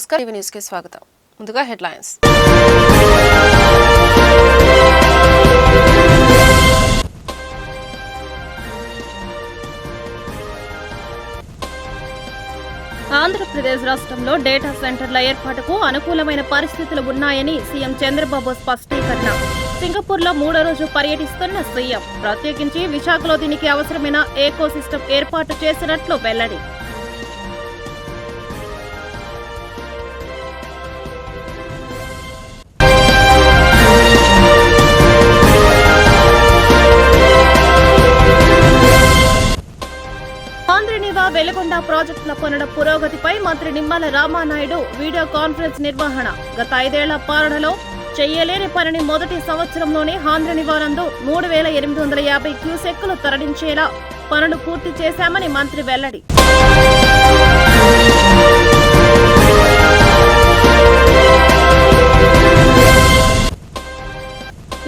నమస్కారం, TV news కి స్వాగతం. ముందుగా హెడ్లైన్స్. ఆంధ్రప్రదేశ్ రాష్ట్రంలో డేటా సెంటర్ల ఏర్పాటుకు అనుకూలమైన పరిస్థితులు ఉన్నాయని సీఎం చంద్రబాబు స్పష్టీకరణ. సింగపూర్లో 3వ రోజు పర్యటిస్తున్న సీఎం ప్రత్యేకించి విశాఖలో దీనికి అవసరమైన ఎకోసిస్టమ్ ఏర్పాటు చేసినట్లు వెల్లడి. వెలుగొండ ప్రాజెక్టుల పనుల పురోగతిపై మంత్రి నిమ్మల రామానాయుడు వీడియో కాన్ఫరెన్స్ నిర్వహణ. గత 5 ఏళ్ల పాలనలో చెయ్యలేని పనిని మొదటి సంవత్సరంలోనే ఆంధ్రనివారందు 3850 క్యూసెక్కులు తరలించేలా పనులు పూర్తి చేశామని మంత్రి వెల్లడి.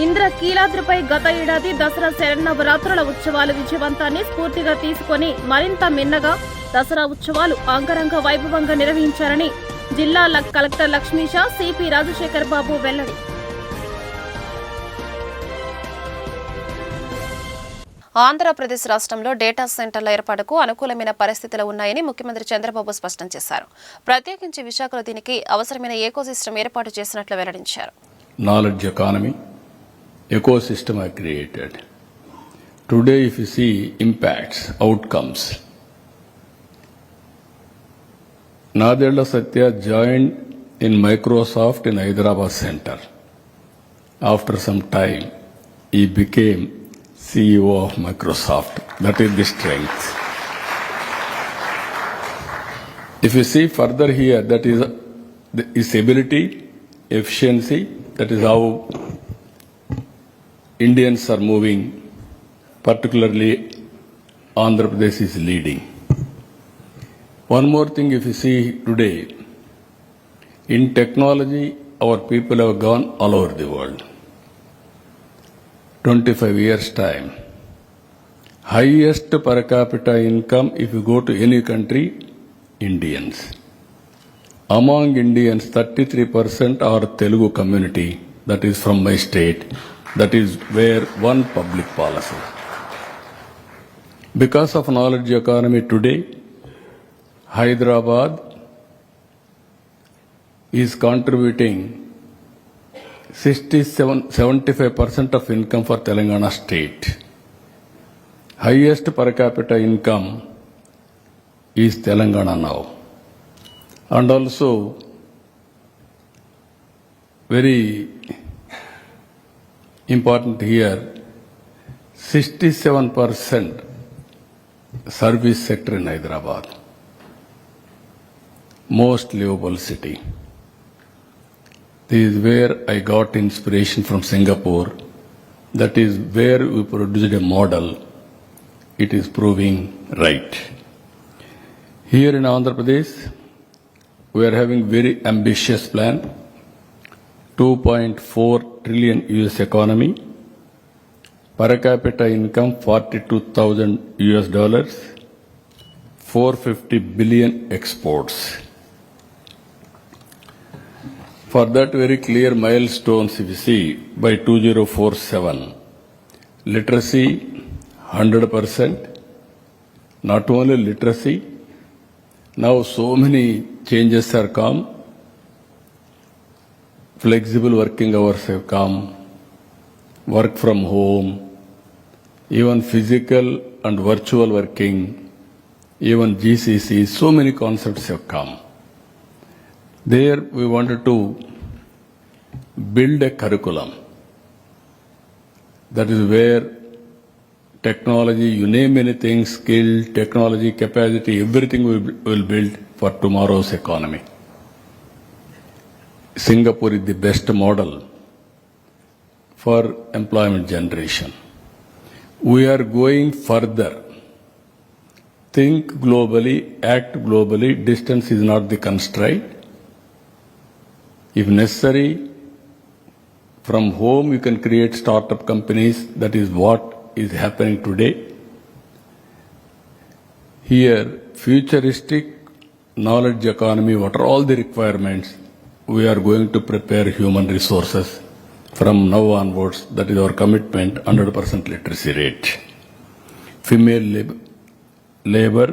ఇంద్రకీలాద్రిపై గత ఏడాది దసరా శరన్నవరాత్రుల ఉత్సవాలు విజయవంతాన్ని స్ఫూర్తిగా తీసుకుని మరింత మిన్నగా దసరా ఉత్సవాలు అంగరంగ వైభవంగా నిర్వహించారని జిల్లా కలెక్టర్ లక్ష్మీష సిపి రాజశేఖర్ బాబు వెల్లడి. ఆంధ్రప్రదేశ్ రాష్ట్రంలో డేటా సెంటర్ల ఏర్పాటుకు అనుకూలమైన పరిస్థితులు ఉన్నాయని ముఖ్యమంత్రి చంద్రబాబు స్పష్టం చేశారు. ప్రత్యేకించి విశాఖలో దీనికి అవసరమైన ఎకోసిస్టమ్ ఏర్పాటు చేసినట్లు వెల్లడించారు. Knowledge economy ecosystem are created. Today, if you see impacts, outcomes, Nadella Satya joined in Microsoft in Hyderabad Center. After some time, he became CEO of Microsoft. That is the strength. If you see further here, that is his ability, efficiency, that is how Indians are moving, particularly Andhra Pradesh is leading. One more thing, if you see today, in technology, our people have gone all over the world. 25 years time. Highest per capita income, if you go to any country, Indians. Among Indians, 33% are Telugu community, that is from my state, that is where one public policy. Because of knowledge economy today, Hyderabad is contributing 75% of income for Telangana state. Highest per capita income is Telangana now. And also, very important here, 67% service sector in Hyderabad. Most livable city. This is where I got inspiration from Singapore. That is where we produced a model. It is proving right. Here in Andhra Pradesh, we are having very ambitious plan, 2.4 trillion US economy, per capita income $42,000, 450 billion exports. For that very clear milestones, if you see, by 2047, literacy 100%, not only literacy, now so many changes are come, flexible working hours have come, work from home, even physical and virtual working, even GCC, so many concepts have come. There we wanted to build a curriculum. That is where technology, you name anything, skill, technology, capacity, everything we will build for tomorrow's economy. Singapore is the best model for employment generation. We are going further. Think globally, act globally. Distance is not the constraint. If necessary, from home you can create startup companies. That is what is happening today. Here, futuristic knowledge economy, what are all the requirements, we are going to prepare human resources from now onwards. That is our commitment, 100% literacy rate. Female labor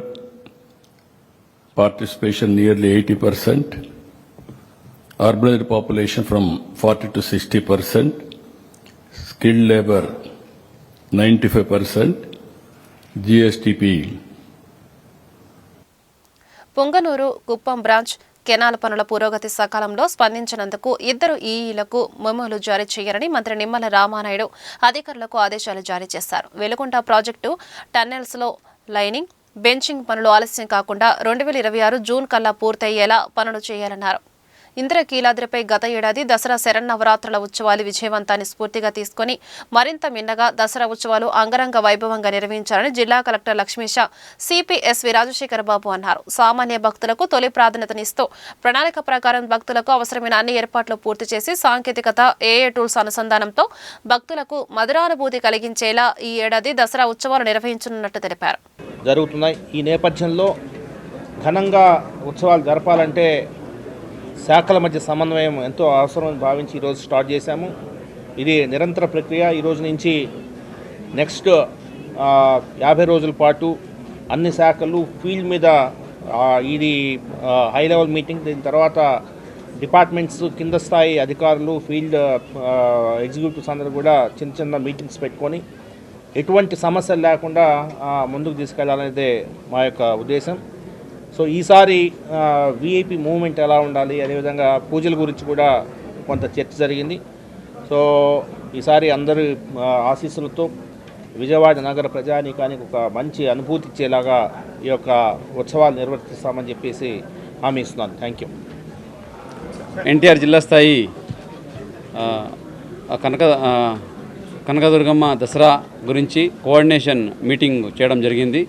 participation nearly 80%. Urbanized population from 40 to 60%. Skilled labor 95%. GSTP. Punganur Kuppam branch canal పనుల పురోగతి సకాలంలో స్పందించినందుకు 2 ఈఈలకు మెమోలు జారీ చేయాలని మంత్రి నిమ్మల రామానాయుడు అధికారులకు ఆదేశాలు జారీ చేశారు. వెలుగొండ ప్రాజెక్టు టన్నెల్స్లో లైనింగ్, బెంచింగ్ పనులు ఆలస్యం కాకుండా 2026 జూన్ కల్లా పూర్తయ్యేలా పనులు చేయాలన్నారు. ఇంద్రకీలాద్రిపై గత ఏడాది దసరా శరన్నవరాత్రుల ఉత్సవాలు విజయవంతాన్ని స్ఫూర్తిగా తీసుకుని మరింత మిన్నగా దసరా ఉత్సవాలు అంగరంగ వైభవంగా నిర్వహించాలని జిల్లా కలెక్టర్ లక్ష్మీష సిపిఎస్వి రాజశేఖర బాబు అన్నారు. సామాన్య భక్తులకు తొలి ప్రాధాన్యతనిస్తూ ప్రణాళిక ప్రకారం భక్తులకు అవసరమైన అన్ని ఏర్పాట్లు పూర్తి చేసి సాంకేతికత, ఏఏ టూల్స్ అనుసంధానంతో భక్తులకు మధురానుభూతి కలిగించేలా ఈ ఏడాది దసరా ఉత్సవాలు నిర్వహించనున్నట్టు తెలిపారు. జరుగుతున్నాయి. ఈ నేపథ్యంలో ఘనంగా ఉత్సవాలు జరపాలంటే శాఖల మధ్య సమన్వయం ఎంతో అవసరమని భావించి ఈరోజు స్టార్ట్ చేశాము. ఇది నిరంతర ప్రక్రియ. ఈరోజు నుంచి నెక్స్ట్ 50 రోజుల పాటు అన్ని శాఖలు ఫీల్డ్ మీద ఇది హై లెవెల్ మీటింగ్. దీని తర్వాత డిపార్ట్మెంట్స్, కింద స్థాయి అధికారులు, ఫీల్డ్ ఎగ్జిక్యూటివ్స్ అందరూ కూడా చిన్న చిన్న మీటింగ్స్ పెట్టుకొని ఎటువంటి సమస్యలు లేకుండా ముందుకు తీసుకెళ్లాలనేదే మా యొక్క ఉద్దేశం. సో ఈసారి విఐపి మూవ్మెంట్ ఎలా ఉండాలి, అదేవిధంగా పూజల గురించి కూడా కొంత చర్చ జరిగింది. సో ఈసారి అందరి ఆశీస్సులతో విజయవాడ నగర ప్రజానీకానికి ఒక మంచి అనుభూతి ఇచ్చేలాగా ఈ యొక్క ఉత్సవాలు నిర్వర్తిస్తామని చెప్పేసి హామీ ఇస్తున్నాను. Thank you. ఎన్టీఆర్ జిల్లా స్థాయి కనకదుర్గమ్మ దసరా గురించి కోఆర్డినేషన్ మీటింగ్ చేయడం జరిగింది.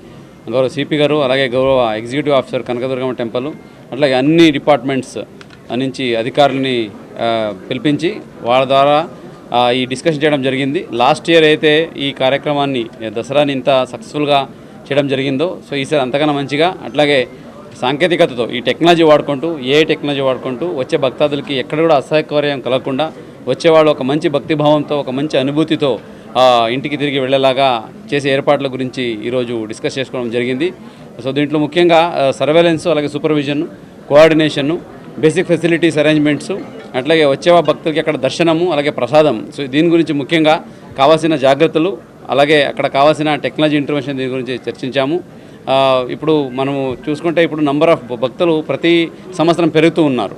గౌరవ సిపి గారు, అలాగే గౌరవ ఎగ్జిక్యూటివ్ ఆఫీసర్ కనకదుర్గమ్మ టెంపుల్, అట్లాగే అన్ని డిపార్ట్మెంట్స్ నుంచి అధికారులని పిలిపించి వాళ్ళ ద్వారా ఈ డిస్కషన్ చేయడం జరిగింది. లాస్ట్ ఇయర్ అయితే ఈ కార్యక్రమాన్ని దసరాని ఇంత సక్సెస్ఫుల్గా చేయడం జరిగిందో, సో ఈసారి అంతకన్నా మంచిగా, అట్లాగే సాంకేతికతతో ఈ టెక్నాలజీ వాడుకుంటూ, టెక్నాలజీ వాడుకుంటూ వచ్చే భక్తాదులకి ఎక్కడ కూడా అసౌకర్యం కలగకుండా వచ్చేవాళ్ళు ఒక మంచి భక్తిభావంతో, ఒక మంచి అనుభూతితో ఇంటికి తిరిగి వెళ్ళేలాగా చేసే ఏర్పాట్ల గురించి ఈరోజు డిస్కస్ చేసుకోవడం జరిగింది. సో దీంట్లో ముఖ్యంగా సర్వేలెన్స్, అలాగే supervision, coordination, basic facilities arrangements, అట్లాగే వచ్చేవా భక్తులకి అక్కడ దర్శనము, అలాగే ప్రసాదం. సో దీని గురించి ముఖ్యంగా కావాల్సిన జాగ్రత్తలు, అలాగే అక్కడ కావాల్సిన టెక్నాలజీ ఇంటర్వెన్షన్ దీని గురించి చర్చించాము. ఇప్పుడు మనము చూసుకుంటే ఇప్పుడు నంబర్ ఆఫ్ భక్తులు ప్రతి సంవత్సరం పెరుగుతూ ఉన్నారు.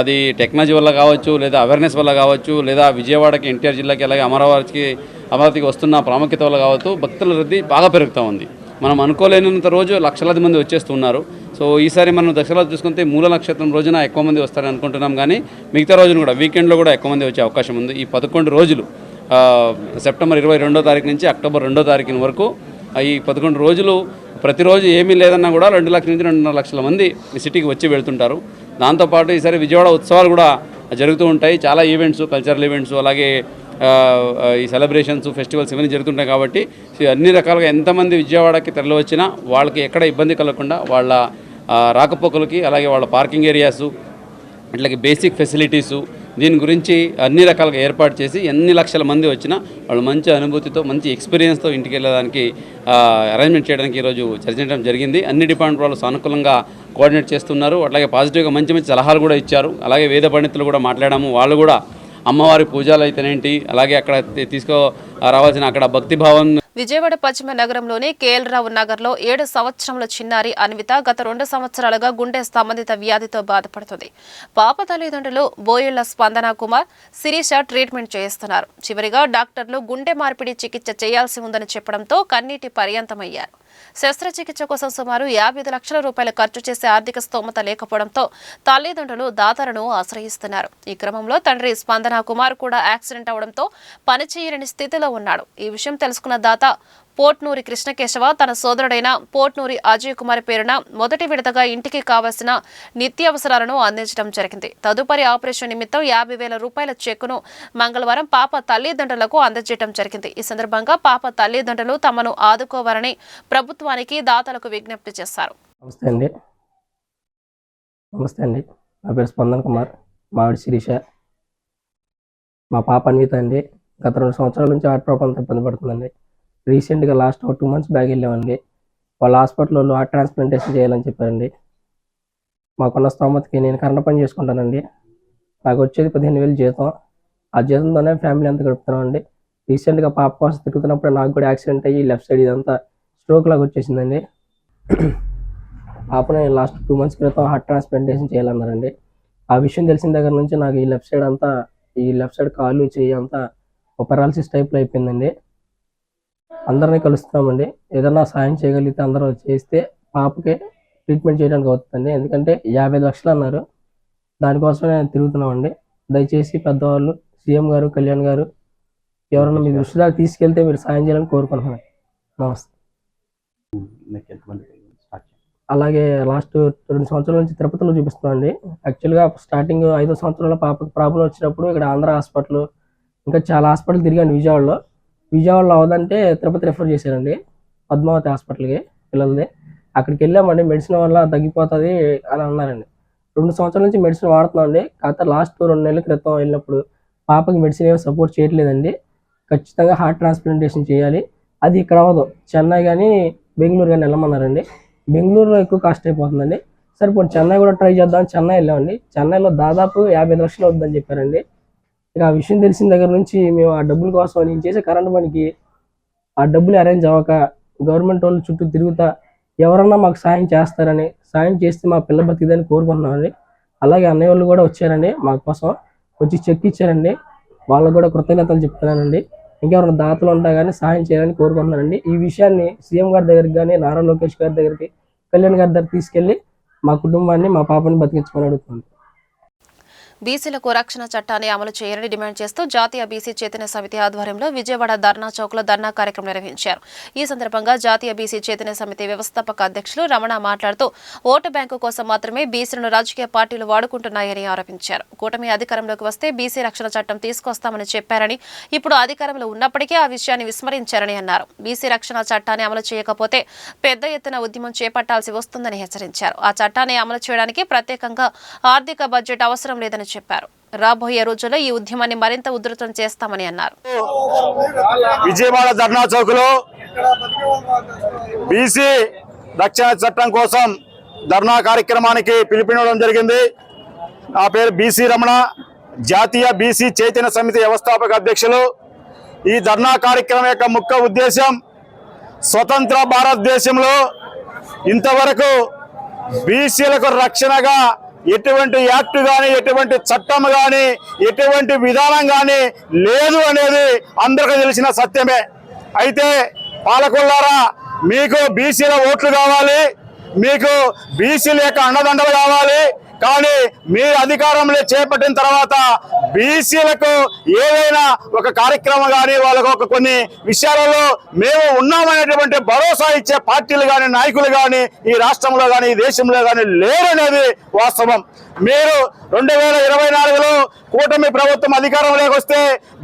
అది టెక్నాలజీ వల్ల కావచ్చు, లేదా అవేర్నెస్ వల్ల కావచ్చు, లేదా విజయవాడకి, ఎన్టీఆర్ జిల్లాకి, అలాగే అమరావతికి వస్తున్న ప్రాముఖ్యత వల్ల కావచ్చు, భక్తుల రద్దీ బాగా పెరుగుతూ ఉంది. మనం అనుకోలేనంత రోజు లక్షలాది మంది వచ్చేస్తున్నారు. సో ఈసారి మనం దసరా చూసుకుంటే మూల నక్షత్రం రోజున ఎక్కువ మంది వస్తారని అనుకుంటున్నాం, కానీ మిగతా రోజున కూడా వీకెండ్లో కూడా ఎక్కువ మంది వచ్చే అవకాశం ఉంది. ఈ 11 రోజులు సెప్టెంబర్ 22వ తారీఖు నుంచి అక్టోబర్ 2వ తారీఖు వరకు ఈ 11 రోజులు ప్రతిరోజు ఏమీ లేదన్నా కూడా 2 లక్షల నుంచి 2.5 లక్షల మంది ఈ సిటీకి వచ్చి వెళ్తుంటారు. దాంతోపాటు ఈసారి విజయవాడ ఉత్సవాలు కూడా జరుగుతూ ఉంటాయి. చాలా ఈవెంట్స్, కల్చరల్ ఈవెంట్స్, అలాగే ఈ సెలబ్రేషన్స్, ఫెస్టివల్స్ ఇవన్నీ జరుగుతుంటాయి. కాబట్టి అన్ని రకాలుగా ఎంతమంది విజయవాడకి తరలి వచ్చినా వాళ్ళకి ఎక్కడ ఇబ్బంది కలగకుండా వాళ్ళ రాకపోకలకి, అలాగే వాళ్ళ పార్కింగ్ ఏరియాసు, అట్లాగే బేసిక్ ఫెసిలిటీసు, దీని గురించి అన్ని రకాలుగా ఏర్పాటు చేసి ఎన్ని లక్షల మంది వచ్చినా వాళ్ళు మంచి అనుభూతితో, మంచి ఎక్స్పీరియన్స్తో ఇంటికి వెళ్ళడానికి అరేంజ్మెంట్ చేయడానికి ఈరోజు చర్చించడం జరిగింది. అన్ని డిపార్ట్మెంట్ వాళ్ళు సానుకూలంగా కోఆర్డినేట్ చేస్తున్నారు. అట్లాగే పాజిటివ్గా మంచి మంచి సలహాలు కూడా ఇచ్చారు. అలాగే వేద పండితులు కూడా మాట్లాడాము. వాళ్ళు కూడా అమ్మవారి పూజలు అయితేనేంటి, అలాగే అక్కడ రావాల్సిన అక్కడ భక్తిభావం. విజయవాడ పశ్చిమ నగరంలోని కేఎల్ రావు నగర్లో 7 సంవత్సరముల చిన్నారి అన్విత గత 2 సంవత్సరాలుగా గుండె సంబంధిత వ్యాధితో బాధపడుతుంది. పాప తల్లిదండ్రులు బోయిళ్ల స్పందన కుమార్, శిరీష ట్రీట్మెంట్ చేస్తున్నారు. చివరిగా డాక్టర్లు గుండె మార్పిడి చికిత్స చేయాల్సి ఉందని చెప్పడంతో కన్నీటి పర్యంతమయ్యారు. శస్త్రచికిత్స కోసం సుమారు 55 లక్షల రూపాయలు ఖర్చు చేసే ఆర్థిక స్తోమత లేకపోవడంతో తల్లిదండ్రులు దాతలను ఆశ్రయిస్తున్నారు. ఈ క్రమంలో తండ్రి స్పందన కుమార్ కూడా యాక్సిడెంట్ అవడంతో పనిచేయని స్థితిలో ఉన్నాడు. ఈ విషయం తెలుసుకున్న దాత పోట్నూరి కృష్ణకేశవ తన సోదరుడైన పోట్నూరి అజయ్ కుమార్ పేరున మొదటి విడతగా ఇంటికి కావలసిన నిత్యావసరాలను అందించడం జరిగింది. తదుపరి ఆపరేషన్ నిమిత్తం 50,000 రూపాయల చెక్కును మంగళవారం పాప తల్లిదండ్రులకు అందజేయడం జరిగింది. ఈ సందర్భంగా పాప తల్లిదండ్రులు తమను ఆదుకోవాలని ప్రభుత్వానికి, దాతలకు విజ్ఞప్తి చేశారు. నమస్తే అండి, నా పేరు స్పందన్ కుమార్, మావిడి శిరీష. మా పాప అన్విత అండి. గత 2 సంవత్సరాల నుంచి హార్ట్ ప్రాబ్లంతో ఇబ్బంది పడుతుందండి. రీసెంట్గా లాస్ట్ 2 మంత్స్ బ్యాక్ వెళ్ళామండి. వాళ్ళ హాస్పిటల్లో హార్ట్ ట్రాన్స్ప్లాంటేషన్ చేయాలని చెప్పారండి. మాకున్న స్తోమతకి నేను కరెంట్ పని చేసుకుంటానండి. నాకు వచ్చేది 15,000 జీతం. ఆ జీతంతోనే ఫ్యామిలీ అంతా గడుపుతున్నామండి. రీసెంట్గా పాప కోసం తిరుగుతున్నప్పుడు నాకు కూడా యాక్సిడెంట్ అయ్యి లెఫ్ట్ సైడ్ ఇదంతా స్ట్రోక్ లాగా వచ్చేసిందండి. పాపని లాస్ట్ 2 మంత్స్ క్రితం హార్ట్ ట్రాన్స్ప్లాంటేషన్ చేయాలన్నారండి. ఆ విషయం తెలిసిన దగ్గర నుంచి నాకు ఈ లెఫ్ట్ సైడ్ కాలు చెయ్యి అంతా పెరాలసిస్ టైప్లో అయిపోయిందండి. అందరినీ కలుస్తున్నామండి. ఏదన్నా సాయం చేయగలిగితే అందరూ చేస్తే పాపకి ట్రీట్మెంట్ చేయడానికి అవుతుందండి. ఎందుకంటే 50 లక్షలు అన్నారు. దానికోసమే తిరుగుతున్నామండి. దయచేసి పెద్దవాళ్ళు, సీఎం గారు, కళ్యాణ్ గారు ఎవరన్నా మీ దృష్టి దాకా తీసుకెళ్తే మీరు సాయం చేయాలని కోరుకుంటున్నాను. నమస్తే. అలాగే లాస్ట్ 2 సంవత్సరాల నుంచి తిరుపతిలో చూపిస్తున్నామండి. యాక్చువల్గా స్టార్టింగ్ 5వ సంవత్సరంలో పాపకు ప్రాబ్లం వచ్చినప్పుడు ఇక్కడ ఆంధ్ర హాస్పిటల్, ఇంకా చాలా హాస్పిటల్ తిరిగాను. విజయవాడలో అవదంటే తిరుపతి రెఫర్ చేశారండి, పద్మావతి హాస్పిటల్కి పిల్లలది. అక్కడికి వెళ్ళామండి. మెడిసిన్ వల్ల తగ్గిపోతుంది అని అన్నారండి. 2 సంవత్సరాల నుంచి మెడిసిన్ వాడుతున్నామండి. కాకపోతే లాస్ట్ 2 నెలల క్రితం వెళ్ళినప్పుడు పాపకి మెడిసిన్ ఏమీ సపోర్ట్ చేయట్లేదండి. ఖచ్చితంగా హార్ట్ ట్రాన్స్ప్లాంటేషన్ చేయాలి, అది ఇక్కడ అవ్వదు, చెన్నై కానీ బెంగళూరు కానీ వెళ్ళమన్నారండి. బెంగళూరులో ఎక్కువ కాస్ట్ అయిపోతుందండి. సరే ఇప్పుడు చెన్నై కూడా ట్రై చేద్దాం, చెన్నై వెళ్ళామండి. చెన్నైలో దాదాపు 50 లక్షలు అవుతుందని చెప్పారండి. ఇక ఆ విషయం తెలిసిన దగ్గర నుంచి మేము ఆ డబ్బుల కోసం నేను చేసే కరెంట్ పనికి ఆ డబ్బులు అరేంజ్ అవ్వక గవర్నమెంట్ వాళ్ళు చుట్టూ తిరుగుతా ఎవరన్నా మాకు సాయం చేస్తారని, సాయం చేస్తే మా పిల్ల బతికిదని కోరుకుంటున్నామండి. అలాగే అన్నయ్య వాళ్ళు కూడా వచ్చారండి, మా కోసం వచ్చి చెక్ ఇచ్చారండి. వాళ్ళకు కూడా కృతజ్ఞతలు చెప్తున్నానండి. ఇంకెవరైనా దాతలు ఉంటా కానీ సాయం చేయాలని కోరుకుంటున్నానండి. ఈ విషయాన్ని సీఎం గారి దగ్గరికి కానీ, నారా లోకేష్ గారి దగ్గరికి, కళ్యాణ్ గారి దగ్గర తీసుకెళ్లి మా కుటుంబాన్ని, మా పాపని బతికించమని అడుగుతున్నాను. బీసీలకు రక్షణ చట్టాన్ని అమలు చేయాలని డిమాండ్ చేస్తూ జాతీయ బీసీ చైతన్య సమితి ఆధ్వర్యంలో విజయవాడ ధర్నా చౌక్లో ధర్నా కార్యక్రమం నిర్వహించారు. ఈ సందర్భంగా జాతీయ బీసీ చైతన్య సమితి వ్యవస్థాపక అధ్యక్షులు రమణ మాట్లాడుతూ ఓటు బ్యాంకు కోసం మాత్రమే బీసీలను రాజకీయ పార్టీలు వాడుకుంటున్నాయని ఆరోపించారు. కూటమి అధికారంలోకి వస్తే బీసీ రక్షణ చట్టం తీసుకొస్తామని చెప్పారని, ఇప్పుడు అధికారంలో ఉన్నప్పటికీ ఆ విషయాన్ని విస్మరించారని అన్నారు. బీసీ రక్షణ చట్టాన్ని అమలు చేయకపోతే పెద్ద ఎత్తున ఉద్యమం చేపట్టాల్సి వస్తుందని హెచ్చరించారు. ఆ చట్టాన్ని అమలు చేయడానికి ప్రత్యేకంగా ఆర్థిక బడ్జెట్ అవసరం లేదని చెప్పారు. రాబోయే రోజుల్లో ఈ ఉద్యమాన్ని మరింత ఉధృతం చేస్తామని అన్నారు. విజయవాడ ధర్నా చౌక్లో బీసీ రక్షణ చట్టం కోసం ధర్నా కార్యక్రమానికి పిలుపునివ్వడం జరిగింది. నా పేరు బీసీ రమణ, జాతీయ బీసీ చైతన్య సమితి వ్యవస్థాపక అధ్యక్షులు. ఈ ధర్నా కార్యక్రమం యొక్క ముఖ్య ఉద్దేశం, స్వతంత్ర భారతదేశంలో ఇంతవరకు బీసీలకు రక్షణగా ఎటువంటి యాక్ట్ కానీ, ఎటువంటి చట్టం కానీ, ఎటువంటి విధానం కానీ లేదు అనేది అందరికీ తెలిసిన సత్యమే. అయితే పాలకులారా, మీకు బీసీల ఓట్లు కావాలి, మీకు బీసీల యొక్క అండదండలు కావాలి. కానీ మీ అధికారంలో చేపట్టిన తర్వాత బీసీలకు ఏదైనా ఒక కార్యక్రమం కానీ, వాళ్ళకు ఒక కొన్ని విషయాలలో మేము ఉన్నామనేటువంటి భరోసా ఇచ్చే పార్టీలు కానీ, నాయకులు కానీ ఈ రాష్ట్రంలో కానీ, ఈ దేశంలో కానీ లేరనేది వాస్తవం. మీరు 2024లో కూటమి ప్రభుత్వం అధికారంలోకి వస్తే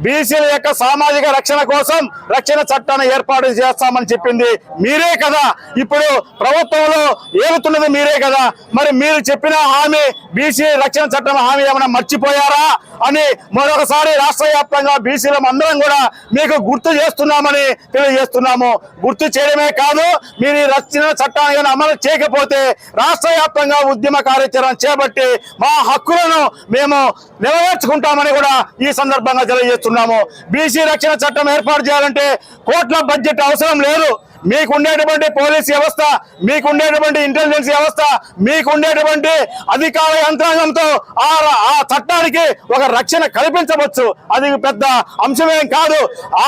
బీసీల యొక్క సామాజిక రక్షణ కోసం రక్షణ చట్టాన్ని ఏర్పాటు చేస్తామని చెప్పింది మీరే కదా. ఇప్పుడు ప్రభుత్వంలో ఏలుతున్నది మీరే కదా. మరి మీరు చెప్పిన హామీ, బీసీ రక్షణ చట్టం హామీ ఏమైనా మర్చిపోయారా అని మరొకసారి రాష్ట్ర వ్యాప్తంగా బీసీల అందరం కూడా మీకు గుర్తు చేస్తున్నామని తెలియజేస్తున్నాము. గుర్తు చేయడమే కాదు, మీరు ఈ రక్షణ చట్టాన్ని అమలు చేయకపోతే రాష్ట్ర వ్యాప్తంగా ఉద్యమ కార్యాచరణ చేపట్టి మా హక్కులను మేము నెరవేర్చుకుంటామని కూడా ఈ సందర్భంగా తెలియజేస్తున్నాము. బీసీ రక్షణ చట్టం ఏర్పాటు చేయాలంటే కోట్ల బడ్జెట్ అవసరం లేదు. మీకుండేటువంటి పోలీస్ వ్యవస్థ, మీకుండేటువంటి ఇంటెలిజెన్స్ వ్యవస్థ, మీకుండేటువంటి అధికార యంత్రాంగంతో ఆ చట్టానికి ఒక రక్షణ కల్పించవచ్చు. అది పెద్ద అంశమేం కాదు,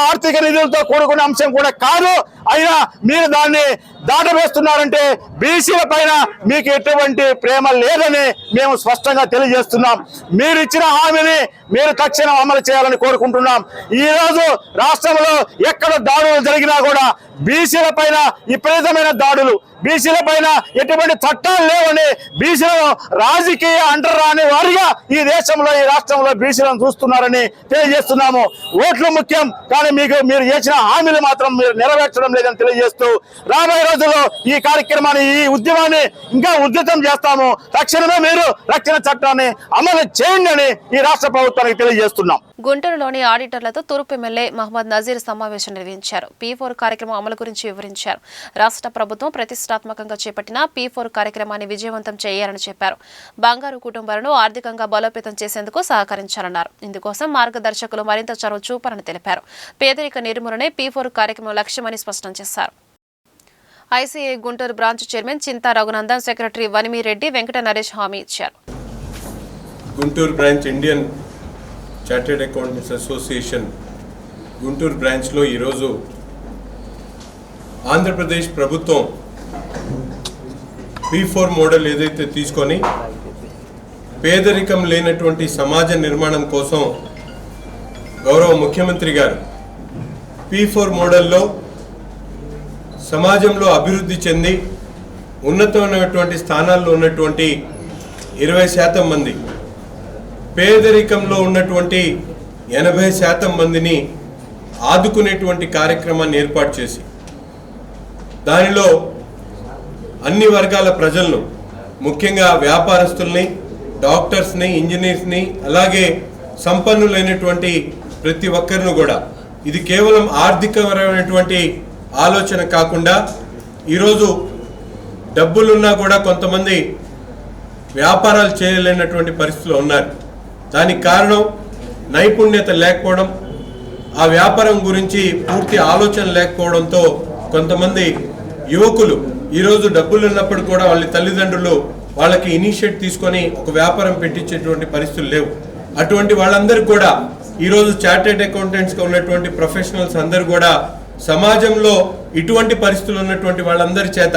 ఆర్థిక నిధులతో కూడుకున్న అంశం కూడా కాదు. అయినా మీరు దాన్ని దాటవేస్తున్నారంటే బీసీల పైన మీకు ఎటువంటి ప్రేమ లేదని మేము స్పష్టంగా తెలియజేస్తున్నాం. మీరు ఇచ్చిన హామీని మీరు తక్షణం అమలు చేయాలని కోరుకుంటున్నాం. ఈ రోజు రాష్ట్రంలో ఎక్కడ దాడులు జరిగినా కూడా బీసీ బీసీల పైన విపరీతమైన దాడులు, బీసీల పైన ఎటువంటి చట్టాలు లేవని బీసీలను రాజకీయ అంటరాని వారిగా ఈ దేశంలో ఈ రాష్ట్రంలో బీసీలను చూస్తున్నారని తెలియజేస్తున్నాము. ఓట్లు ముఖ్యం, కానీ మీరు చేసిన హామీలు మాత్రం మీరు నెరవేర్చడం లేదని తెలియజేస్తూ రాబోయే రోజుల్లో ఈ కార్యక్రమాన్ని ఈ ఉద్యమాన్ని ఇంకా ఉధృతం చేస్తాము. తక్షణమే మీరు రక్షణ చట్టాన్ని అమలు చేయండి అని ఈ రాష్ట్ర ప్రభుత్వానికి తెలియజేస్తున్నాం. గుంటూరులోని ఆడిటర్లతో తూర్పు ఎమ్మెల్యే మహమ్మద్ నజీర్ సమావేశం నిర్వహించారు. P4 కార్యక్రమం అమలు గురించి వివరించారు. రాష్ట్ర ప్రభుత్వం ప్రతిష్టాత్మకంగా చేపట్టిన P4 కార్యక్రమాన్ని విజయవంతం చేయాలని చెప్పారు. బంగారు కుటుంబాలను ఆర్థికంగా బలోపేతం చేసేందుకు సహకరించాలన్నారు. ఇందుకోసం మార్గదర్శకులు మరింత చొరవ చూపాలని తెలిపారు. పేదరిక నిర్మూలనే P4 కార్యక్రమం లక్ష్యమని స్పష్టం చేశారు. ఐసీఐ గుంటూరు బ్రాంచ్ చైర్మన్ చింతా రఘునందన్, సెక్రటరీ వనిమిరెడ్డి, వెంకట నరేష్ హామీ ఇచ్చారు. Guntur branch Indian chartered accountants association Guntur బ్రాంచ్లో ఈరోజు ఆంధ్రప్రదేశ్ ప్రభుత్వం P4 మోడల్ ఏదైతే తీసుకొని పేదరికం లేనటువంటి సమాజ నిర్మాణం కోసం గౌరవ ముఖ్యమంత్రి గారు P4 మోడల్లో సమాజంలో అభివృద్ధి చెంది ఉన్నతమైనటువంటి స్థానాల్లో ఉన్నటువంటి 20% మంది, పేదరికంలో ఉన్నటువంటి 80% మందిని ఆదుకునేటువంటి కార్యక్రమాన్ని ఏర్పాటు చేసి దానిలో అన్ని వర్గాల ప్రజలను, ముఖ్యంగా వ్యాపారస్తుల్ని, డాక్టర్స్ని, ఇంజనీర్స్ని, అలాగే సంపన్నులైనటువంటి ప్రతి ఒక్కరిని కూడా, ఇది కేవలం ఆర్థికపరమైనటువంటి ఆలోచన కాకుండా ఈరోజు డబ్బులున్నా కూడా కొంతమంది వ్యాపారాలు చేయలేనటువంటి పరిస్థితులు ఉన్నారు. దానికి కారణం నైపుణ్యత లేకపోవడం, ఆ వ్యాపారం గురించి పూర్తి ఆలోచన లేకపోవడంతో కొంతమంది యువకులు ఈరోజు డబ్బులు ఉన్నప్పుడు కూడా వాళ్ళ తల్లిదండ్రులు వాళ్ళకి ఇనిషియేట్ తీసుకొని ఒక వ్యాపారం పెట్టించేటువంటి పరిస్థితులు లేవు. అటువంటి వాళ్ళందరూ కూడా ఈరోజు చార్టెడ్ అకౌంటెంట్స్గా ఉన్నటువంటి ప్రొఫెషనల్స్ అందరూ కూడా సమాజంలో ఇటువంటి పరిస్థితులు ఉన్నటువంటి వాళ్ళందరి చేత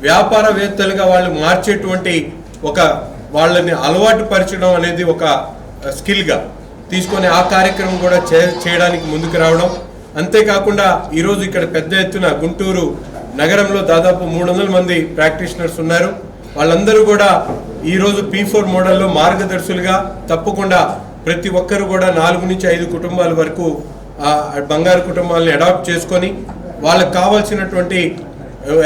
వ్యాపారవేత్తలుగా వాళ్ళు మార్చేటువంటి ఒక వాళ్ళని అలవాటు పరచడం అనేది ఒక స్కిల్గా తీసుకొని ఆ కార్యక్రమం కూడా చేయడానికి ముందుకు రావడం. అంతేకాకుండా ఈరోజు ఇక్కడ పెద్ద ఎత్తున గుంటూరు నగరంలో దాదాపు 300 మంది ప్రాక్టీషనర్స్ ఉన్నారు. వాళ్ళందరూ కూడా ఈరోజు P4 మోడల్లో మార్గదర్శులుగా తప్పకుండా ప్రతి ఒక్కరు కూడా 4 నుంచి 5 కుటుంబాల వరకు బంగారు కుటుంబాలను అడాప్ట్ చేసుకొని వాళ్ళకు కావాల్సినటువంటి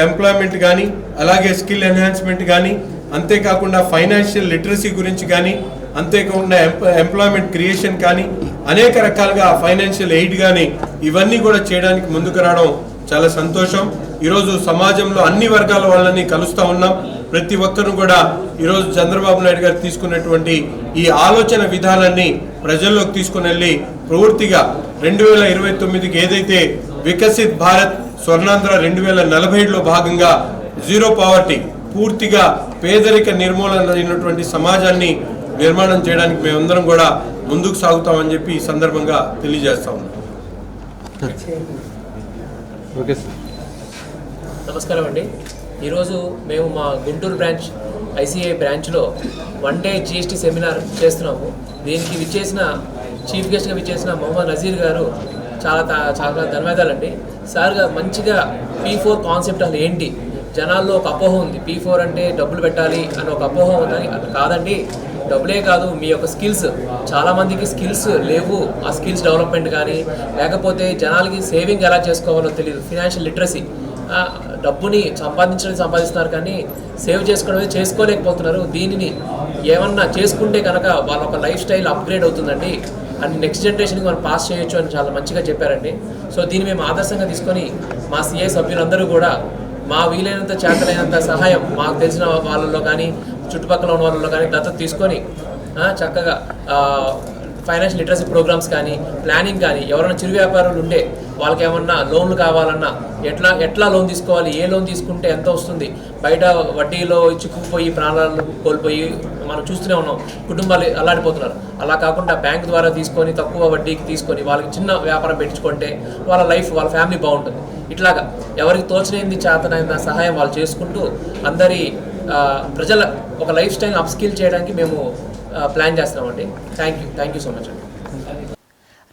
ఎంప్లాయ్మెంట్ కానీ, అలాగే స్కిల్ ఎన్హాన్స్మెంట్ కానీ, అంతేకాకుండా ఫైనాన్షియల్ లిటరసీ గురించి కానీ, అంతేకాకుండా ఎంప్లాయ్మెంట్ క్రియేషన్ కానీ, అనేక రకాలుగా ఫైనాన్షియల్ ఎయిడ్ కానీ ఇవన్నీ కూడా చేయడానికి ముందుకు రావడం చాలా సంతోషం. ఈరోజు సమాజంలో అన్ని వర్గాల వాళ్ళని కలుస్తూ ఉన్నాం. ప్రతి ఒక్కరు కూడా ఈరోజు చంద్రబాబు నాయుడు గారు తీసుకున్నటువంటి ఈ ఆలోచన విధానాన్ని ప్రజల్లోకి తీసుకుని వెళ్ళి పూర్తిగా 2029కి ఏదైతే వికసిత్ భారత్ స్వర్ణాంధ్ర 2047లో భాగంగా జీరో పావర్టీ, పూర్తిగా పేదరిక నిర్మూలన అయినటువంటి సమాజాన్ని నిర్మాణం చేయడానికి మేమందరం కూడా ముందుకు సాగుతామని చెప్పి ఈ సందర్భంగా తెలియజేస్తా ఉన్నాం. నమస్కారం అండి. ఈరోజు మేము మా గుంటూరు బ్రాంచ్ ఐసీఐ బ్రాంచ్లో 1 డే GST సెమినార్ చేస్తున్నాము. దీనికి చీఫ్ గెస్ట్గా విచ్చేసిన మహమ్మద్ నజీర్ గారు చాలా ధన్యవాదాలండి. సార్ గారు మంచిగా P4 కాన్సెప్ట్ అసలు ఏంటి, జనాల్లో ఒక అపోహ ఉంది, P4 అంటే డబ్బులు పెట్టాలి అని ఒక అపోహ ఉందని. అది కాదండి, డబ్బులే కాదు, మీ యొక్క స్కిల్స్, చాలామందికి స్కిల్స్ లేవు. ఆ స్కిల్స్ డెవలప్మెంట్ కానీ, లేకపోతే జనాలకి సేవింగ్ ఎలా చేసుకోవాలో తెలియదు, ఫినాన్షియల్ లిటరసీ, డబ్బుని సంపాదిస్తున్నారు కానీ సేవ్ చేసుకోవడమే చేసుకోలేకపోతున్నారు. దీనిని ఏమన్నా చేసుకుంటే కనుక వాళ్ళ ఒక లైఫ్ స్టైల్ అప్గ్రేడ్ అవుతుందండి, అండ్ నెక్స్ట్ జనరేషన్కి మనం పాస్ చేయొచ్చు అని చాలా మంచిగా చెప్పారండి. సో దీన్ని మేము ఆదర్శంగా తీసుకొని మా CA సభ్యులందరూ కూడా మా వీలైనంత చేతలైనంత సహాయం మాకు తెలిసిన వాళ్ళలో కానీ, చుట్టుపక్కల ఉన్న వాళ్ళలో కానీ దత్తత తీసుకొని చక్కగా ఫైనాన్షియల్ లిటరసీ ప్రోగ్రామ్స్ కానీ, ప్లానింగ్ కానీ, ఎవరైనా చిరు వ్యాపారులు ఉంటే వాళ్ళకి ఏమన్నా లోన్లు కావాలన్నా ఎట్లా లోన్ తీసుకోవాలి, ఏ లోన్ తీసుకుంటే ఎంత వస్తుంది, బయట వడ్డీలో చిక్కుకుపోయి ప్రాణాలు కోల్పోయి మనం చూస్తూనే ఉన్నాం, కుటుంబాలు అల్లాడిపోతున్నారు. అలా కాకుండా బ్యాంక్ ద్వారా తీసుకొని తక్కువ వడ్డీకి తీసుకొని వాళ్ళకి చిన్న వ్యాపారం పెట్టించుకుంటే వాళ్ళ లైఫ్, వాళ్ళ ఫ్యామిలీ బాగుంటుంది. ఇట్లాగా ఎవరికి తోచినది చేతనైన సహాయం వాళ్ళు చేసుకుంటూ అందరి ప్రజల ఒక లైఫ్ స్టైల్ అప్స్కిల్ చేయడానికి మేము ప్లాన్ చేస్తున్నామండి. థ్యాంక్ యూ సో మచ్ అండి.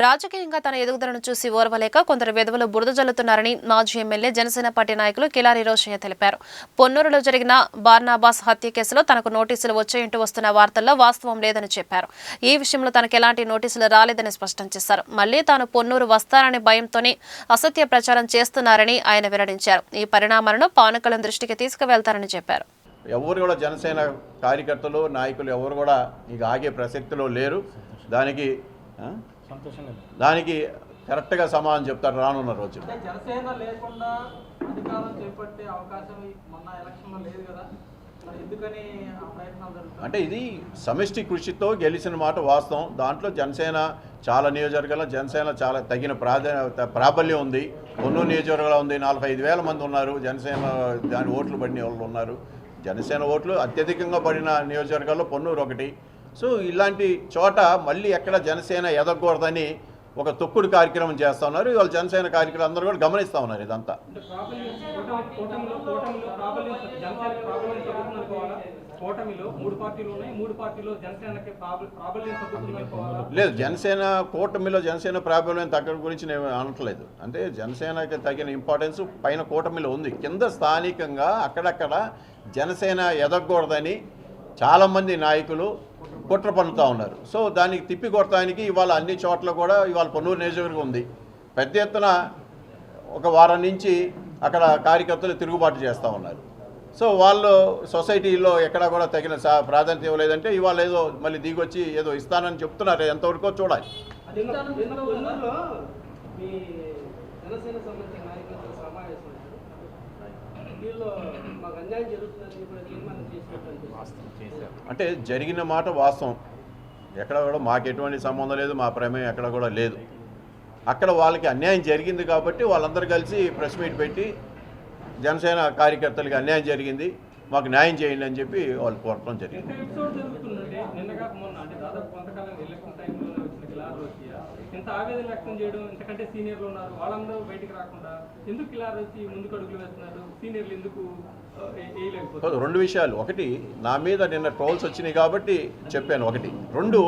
రాజకీయంగా తన ఎదుగుదలను చూసి ఓర్వలేక కొందరు వెధవలు బురద జల్లుతున్నారని మాజీ ఎమ్మెల్యే జనసేన పార్టీ నాయకులు కిలారి రోషయ్య తెలిపారు. పొన్నూరులో జరిగిన బార్నాబాస్ హత్య కేసులో తనకు నోటీసులు వచ్చాయంటూ వస్తున్న వార్తల్లో వాస్తవం లేదని చెప్పారు. ఈ విషయంలో తనకు ఎలాంటి నోటీసులు రాలేదని స్పష్టం చేశారు. మళ్లీ తాను పొన్నూరు వస్తాననే భయంతోనే అసత్య ప్రచారం చేస్తున్నారని ఆయన వెల్లడించారు. ఈ పరిణామాలను పవన్ కళ్యాణ్ దృష్టికి తీసుకువెళ్తారని చెప్పారు. ఎవరు కూడా జనసేన కార్యకర్తలు నాయకులు ఎవరు కూడా ఇక ఆగే ప్రసక్తిలో లేరు. దానికి కరెక్ట్గా సమాధానం చెప్తారు రానున్న రోజు. జనసేన లేకుండా అధికారం చేపట్టే అవకాశం మొన్న ఎలక్షన్లో లేదు కదా, ఎందుకని ప్రయత్నాలు జరుగుతాయి అంటే ఇది సమిష్టి కృషితో గెలిచిన మాట వాస్తవం. దాంట్లో జనసేన చాలా నియోజకవర్గాల్లో జనసేన చాలా తగిన ప్రాబల్యం ఉంది. పొన్నూరు నియోజకవర్గంలో ఉంది, 45,000 మంది ఉన్నారు జనసేన దాని ఓట్లు పడిన వాళ్ళు ఉన్నారు. జనసేన ఓట్లు అత్యధికంగా పడిన నియోజకవర్గాల్లో పొన్నూరు ఒకటి. సో ఇలాంటి చోట మళ్ళీ ఎక్కడ జనసేన ఎదగకూడదని ఒక తొక్కుడు కార్యక్రమం చేస్తూ ఉన్నారు. ఇవాళ జనసేన కార్యక్రమం అందరూ కూడా గమనిస్తూ ఉన్నారు. ఇదంతా లేదు, జనసేన కూటమిలో జనసేన ప్రాబల్యం తగ్గడం గురించి నేను అనట్లేదు. అంటే జనసేనకి తగిన ఇంపార్టెన్స్ పైన కూటమిలో ఉంది. కింద స్థానికంగా అక్కడక్కడ జనసేన ఎదగకూడదని చాలామంది నాయకులు కుట్ర పన్నుతూ ఉన్నారు. సో దానికి తిప్పికొట్టడానికి ఇవాళ అన్ని చోట్ల కూడా ఇవాళ పొన్నూరు నియోజకవర్గం ఉంది. పెద్ద ఎత్తున ఒక వారం నుంచి అక్కడ కార్యకర్తలు తిరుగుబాటు చేస్తూ ఉన్నారు. సో వాళ్ళు సొసైటీలో ఎక్కడా కూడా తగిన ప్రాధాన్యత ఇవ్వలేదంటే ఇవాళ ఏదో మళ్ళీ దిగొచ్చి ఏదో ఇస్తానని చెప్తున్నారు. ఎంతవరకు చూడాలి. అంటే జరిగిన మాట వాస్తవం. ఎక్కడ కూడా మాకు ఎటువంటి సంబంధం లేదు, మా ప్రమేయం ఎక్కడ కూడా లేదు. అక్కడ వాళ్ళకి అన్యాయం జరిగింది కాబట్టి వాళ్ళందరూ కలిసి ప్రెస్ మీట్ పెట్టి జనసేన కార్యకర్తలకి అన్యాయం జరిగింది, మాకు న్యాయం చేయండి అని చెప్పి వాళ్ళు కోరటం జరిగింది. రెండు విషయాలు. ఒకటి, నా మీద నిన్న ట్రోల్స్ వచ్చినాయి కాబట్టి చెప్పాను. ఒకటి. రెండు,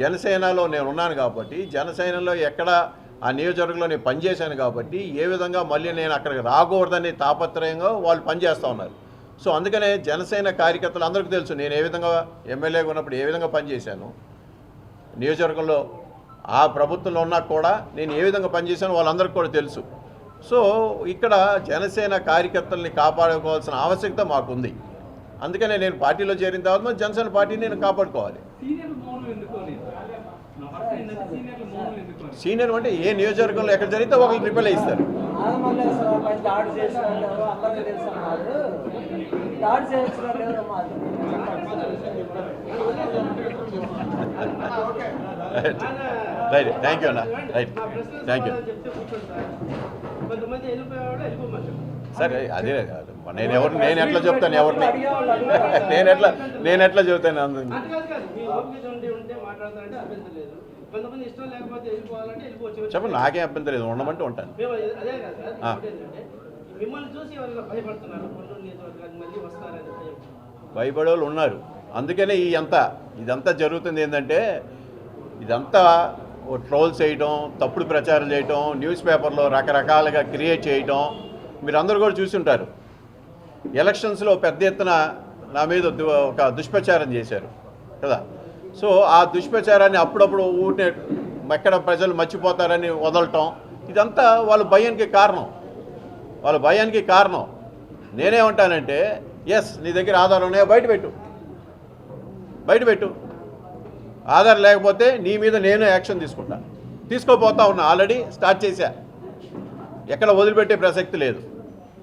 జనసేనలో నేను ఉన్నాను కాబట్టి జనసేనలో ఎక్కడ ఆ నియోజకవర్గంలో నేను పనిచేశాను కాబట్టి ఏ విధంగా మళ్ళీ నేను అక్కడికి రాకూడదని తాపత్రయంగా వాళ్ళు పనిచేస్తూ ఉన్నారు. సో అందుకనే జనసేన కార్యకర్తలు అందరికీ తెలుసు నేను ఏ విధంగా ఎమ్మెల్యేగా ఉన్నప్పుడు ఏ విధంగా పనిచేశాను, నియోజకవర్గంలో ఆ ప్రభుత్వంలో ఉన్నా కూడా నేను ఏ విధంగా పనిచేశానో వాళ్ళందరికీ కూడా తెలుసు. సో ఇక్కడ జనసేన కార్యకర్తల్ని కాపాడుకోవాల్సిన ఆవశ్యకత మాకుంది. అందుకనే నేను పార్టీలో చేరిన తర్వాత జనసేన పార్టీని నేను కాపాడుకోవాలి. సీనియర్ అంటే ఏ నియోజకవర్గంలో ఎక్కడ జరిగితే ఒకరికి రిప్లై ఇస్తారు. రైట్, థ్యాంక్ యూ అన్న. Right, thank you. సరే, అదే నేను ఎట్లా చెప్తాను ఎవరిని నేను ఎట్లా చెబుతాను అందరినీ. చెప్పండి, నాకేం అభ్యంతరం లేదు, ఉండమంటే ఉంటాను. భయపడే వాళ్ళు ఉన్నారు. అందుకనే ఇదంతా జరుగుతుంది. ఏంటంటే ఇదంతా ట్రోల్స్ చేయటం, తప్పుడు ప్రచారం చేయటం, న్యూస్ పేపర్లో రకరకాలుగా క్రియేట్ చేయటం మీరు అందరూ కూడా చూసి ఉంటారు. ఎలక్షన్స్లో పెద్ద ఎత్తున నా మీద ఒక దుష్ప్రచారం చేశారు కదా. సో ఆ దుష్ప్రచారాన్ని అప్పుడప్పుడు ఊటే ఎక్కడ ప్రజలు మర్చిపోతారని వదలటం, ఇదంతా వాళ్ళ భయానికి కారణం. నేనేమంటానంటే, ఎస్ నీ దగ్గర ఆధారం ఉన్నాయో బయట పెట్టు. ఆధారం లేకపోతే నీ మీద నేను యాక్షన్ తీసుకోపోతా ఉన్నా. ఆల్రెడీ స్టార్ట్ చేశా. ఎక్కడ వదిలిపెట్టే ప్రసక్తి లేదు.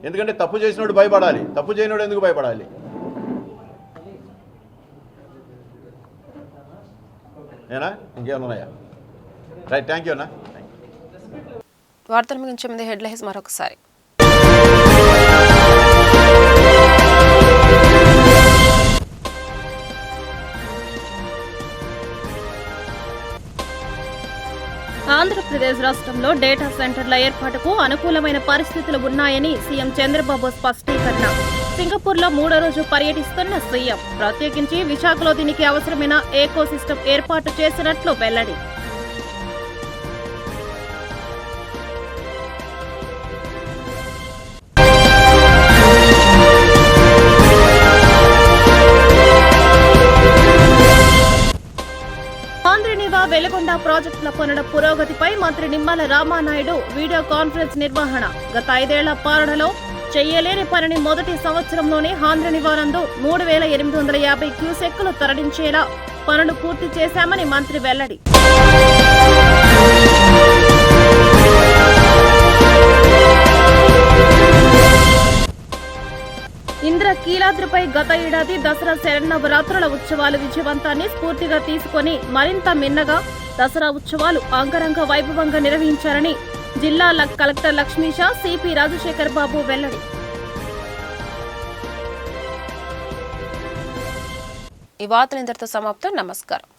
ఎందుకంటే తప్పు చేసినోడు భయపడాలి, తప్పు చేయనోడు ఎందుకు భయపడాలి? ఏనా ఇంకేమైనా ఉన్నాయా? రైట్, థ్యాంక్ యూ అన్నా. వార్తలు ముగించే ముందు హెడ్లైన్స్ మరొకసారి. ఆంధ్రప్రదేశ్ రాష్ట్రంలో డేటా సెంటర్ల ఏర్పాటుకు అనుకూలమైన పరిస్థితులు ఉన్నాయని సీఎం చంద్రబాబు స్పష్టీకరణ. సింగపూర్లో 3వ రోజు పర్యటిస్తున్న సీఎం. ప్రత్యేకించి విశాఖలో దీనికి అవసరమైన ఏకో సిస్టమ్ ఏర్పాటు చేసినట్లు వెల్లడి. వెలుగొండ ప్రాజెక్టుల పనుల పురోగతిపై మంత్రి నిమ్మల రామానాయుడు వీడియో కాన్ఫరెన్స్ నిర్వహణ. గత 5 ఏళ్ల పాలనలో చెయ్యలేని పనిని మొదటి సంవత్సరంలోనే ఆంధ్రనివారందు 3850 క్యూసెక్కులు తరలించేలా పనులు పూర్తి చేశామని మంత్రి వెల్లడి. ఇంద్రకీలాద్రిపై గత ఏడాది దసరా శరన్నవరాత్రుల ఉత్సవాల విజయవంతాన్ని స్ఫూర్తిగా తీసుకుని మరింత మిన్నగా దసరా ఉత్సవాలు అంగరంగ వైభవంగా నిర్వహించారని జిల్లా కలెక్టర్ లక్ష్మీషా సిపి రాజశేఖర్ బాబు వెల్లడి. ఈ వార్తలు ఇంతటితో సమాప్తం. నమస్కారం.